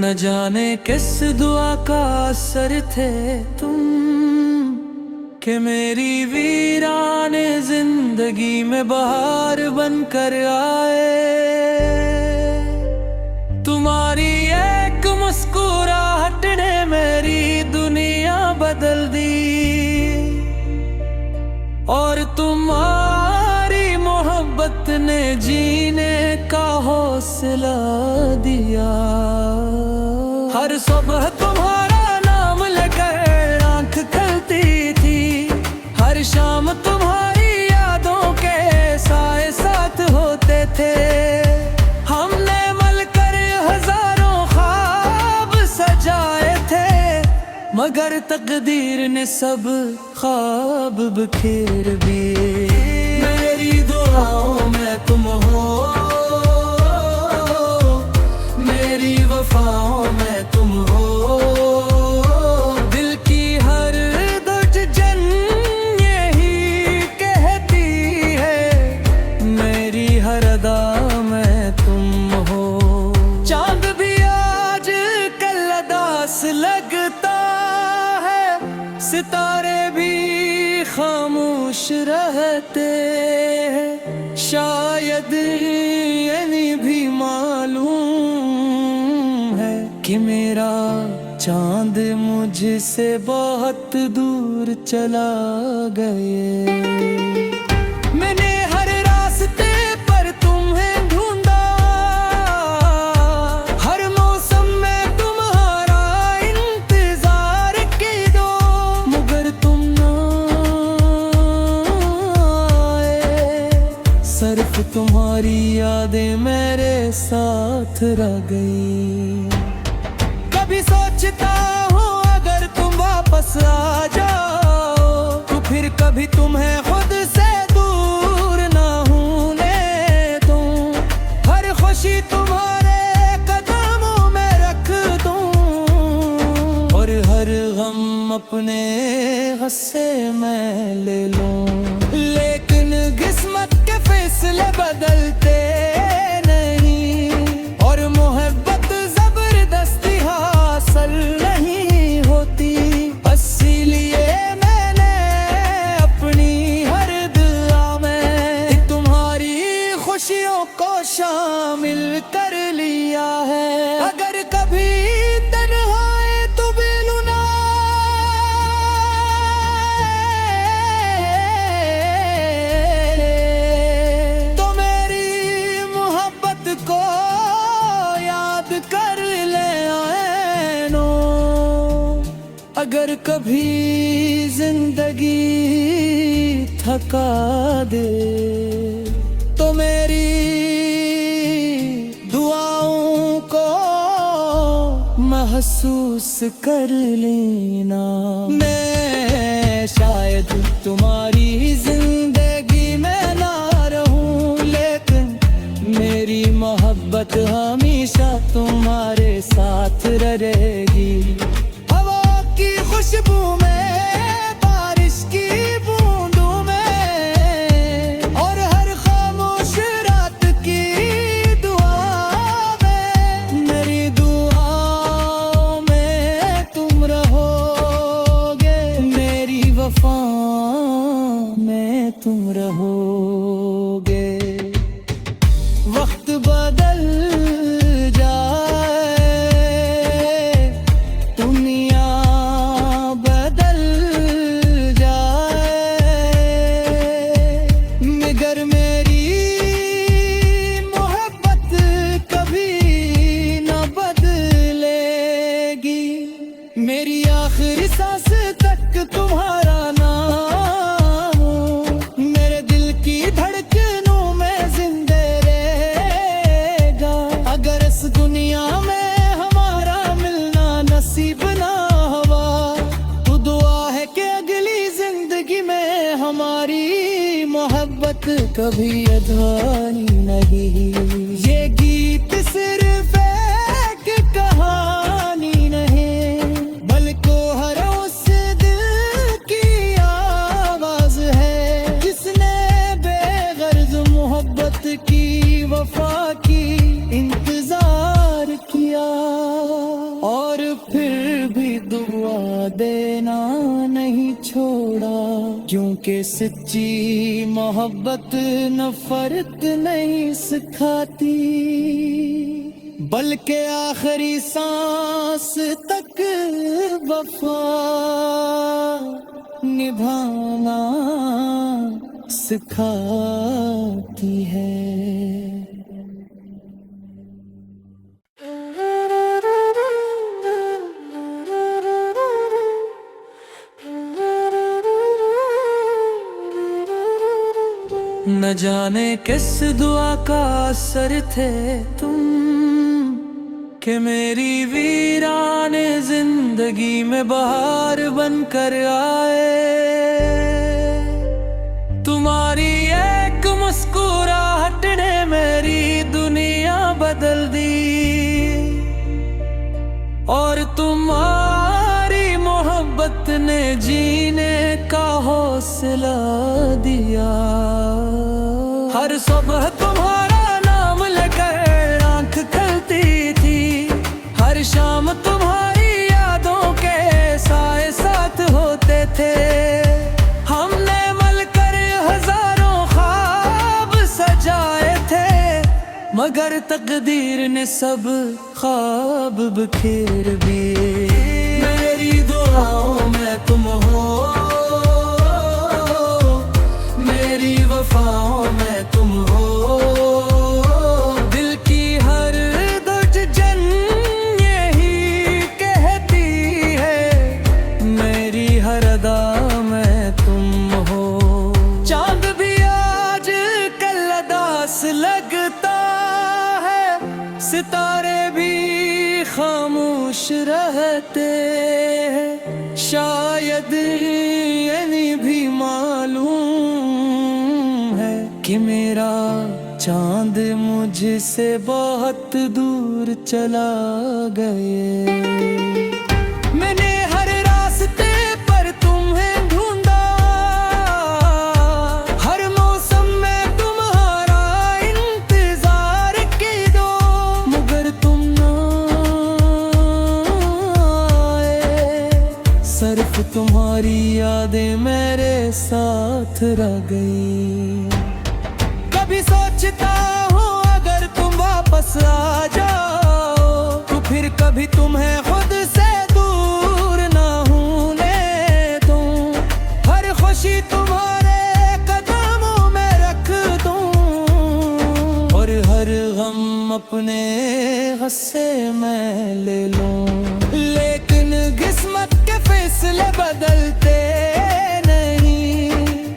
न जाने किस दुआ का असर थे तुम, कि मेरी वीराने जिंदगी में बहार बनकर आए। तुम्हारी एक मुस्कुराहट ने मेरी दुनिया बदल दी, और तुम्हारी मोहब्बत ने जीने का हौसला दिया। हर सुबह तुम्हारा नाम लेकर आंख खुलती थी, हर शाम तुम्हारी यादों के साए साथ होते थे। हमने मिलकर हजारों ख्वाब सजाए थे, मगर तकदीर ने सब ख्वाब बिखेर दिए। मेरी दुआओं में तुम हो, मेरी वफाओं में तुम हो, दिल की हर धड़कन यही कहती है, मेरी हर अदा में तुम हो। चांद भी आज कल उदास लगता है, सितारे भी खामोश रहते हैं, शायद ये नहीं भी मालूम है कि मेरा चांद मुझसे बहुत दूर चला गया। मैंने हर रास्ते पर तुम्हें ढूंढा, हर मौसम में तुम्हारा इंतजार की दो, मगर तुम ना आए। सिर्फ तुम्हारी यादें मेरे साथ रह गई। कभी सोचता हूँ अगर तुम वापस आ जाओ, तो फिर कभी तुम्हें खुद से दूर ना होने दूं। हर खुशी तुम्हारे कदमों में रख दूं, और हर गम अपने हिस्से में ले लूं। लेकिन किस्मत के फैसले बदलते नहीं, और मोहब्बत जबरदस्ती हासिल नहीं होती। इसीलिए मैंने अपनी हर दुआ में तुम्हारी खुशियों को शामिल कर लिया है। अगर कभी तन्हाई तो बेलुना तो मेरी मोहब्बत को याद कर ले आए नो। अगर कभी जिंदगी थका दे तो मेरी दुआओं को महसूस कर लेना। मैं शायद तुम्हारी जिंदगी में ना रहूं, लेकिन मेरी मोहब्बत हमेशा तुम्हारे साथ रहेगी। हवा की खुशबू में, बारिश की बूंदों में, और हर खामोश रात की दुआ में, मेरी दुआओं में तुम रहोगे, मेरी वफा में तुम रहोगे। वक्त बदल जाए, दुनिया बदल जाए, मगर मेरी मोहब्बत कभी न बदलेगी। मेरी आखिरी सांस तक तुम्हारा नाम हो, मेरे दिल की धड़कनों में जिंदे रहेगा। अगर इस दुनिया में हमारा मिलना नसीब ना हुआ, तो दुआ है कि अगली जिंदगी में हमारी मोहब्बत कभी अधूरी नहीं। ये गीत सिर्फ एक कहानी नहीं, बल्कि हर उस दिल की आवाज है, जिसने बेगर्ज मोहब्बत की, वफा की इंतजार किया। नहीं छोड़ा, क्योंकि सच्ची मोहब्बत नफरत नहीं सिखाती, बल्कि आखिरी सांस तक वफा निभाना सिखाती है। न जाने किस दुआ का असर थे तुम, कि मेरी वीराने जिंदगी में बहार बनकर आए। तुम्हारी एक मुस्कुराहट ने मेरी दुनिया बदल दी, और तुम्हारी मोहब्बत ने जीने का हौसला दिया। हर सुबह तुम्हारा नाम लेकर आंख खुलती थी, हर शाम तुम्हारी यादों के साए साथ होते थे। हमने मिलकर हजारों ख्वाब सजाए थे, मगर तकदीर ने सब ख्वाब बिखेर दिए। मेरी दुआओं में तुम हो, मेरी वफाओं में तुम हो, दिल की हर धड़कन यही कहती है, मेरी हर अदा में तुम हो। चांद भी आज कल उदास लगता है, सितारे भी खामोश रहते हैं, शायद ये नहीं भी मालूम कि मेरा चांद मुझसे बहुत दूर चला गए। मैंने हर रास्ते पर तुम्हें ढूंढा, हर मौसम में तुम्हारा इंतजार की दो, मगर तुम ना आए। सिर्फ तुम्हारी यादें मेरे साथ रह गई। कभी सोचता हूँ अगर तुम वापस आ जाओ, तो फिर कभी तुम्हें खुद से दूर ना होने दूं। हर खुशी तुम्हारे कदमों में रख दूं, और हर गम अपने हिस्से में ले लूं। लेकिन किस्मत के फैसले बदलते नहीं,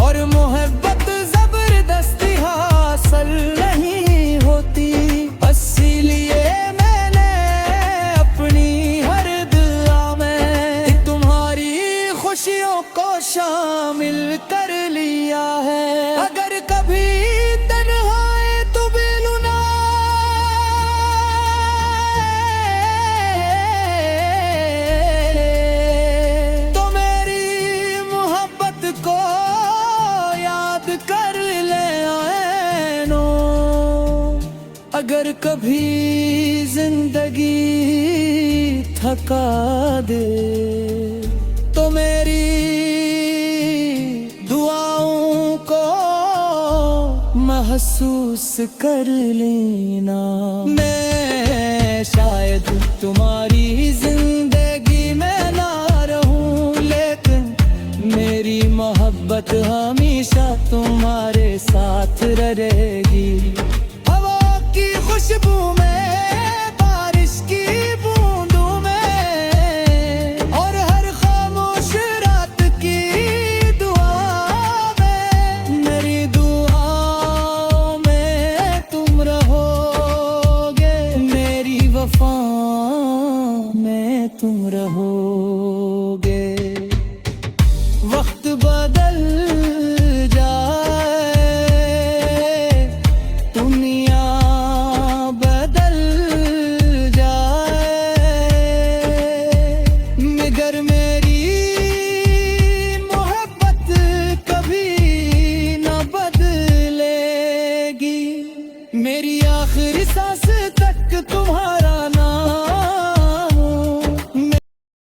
और मोहब्बत जबरदस्ती हासिल नहीं होती। इसीलिए मैंने अपनी हर दुआ में तुम्हारी खुशियों को शामिल कर लिया है। अगर कभी तन्हा है तो बेलुना तो मेरी मोहब्बत को याद कर ले आए नो। अगर कभी जिंदगी थका दे तो मेरी दुआओं को महसूस कर लेना। मैं शायद तुम्हारी जिंदगी में ना रहूं, लेकिन मेरी मोहब्बत हमेशा तुम्हारे साथ रहेगी। हवा की खुशबू में, बारिश की बूंदों में, और हर खामोश रात की दुआ में, मेरी दुआओं में तुम रहोगे, मेरी वफाओं में तुम रहोगे। वक्त बदल जाए, दुनिया बदल जाए, मगर मेरी मोहब्बत कभी न बदलेगी। मेरी आखिरी सांस तक तुम्हारी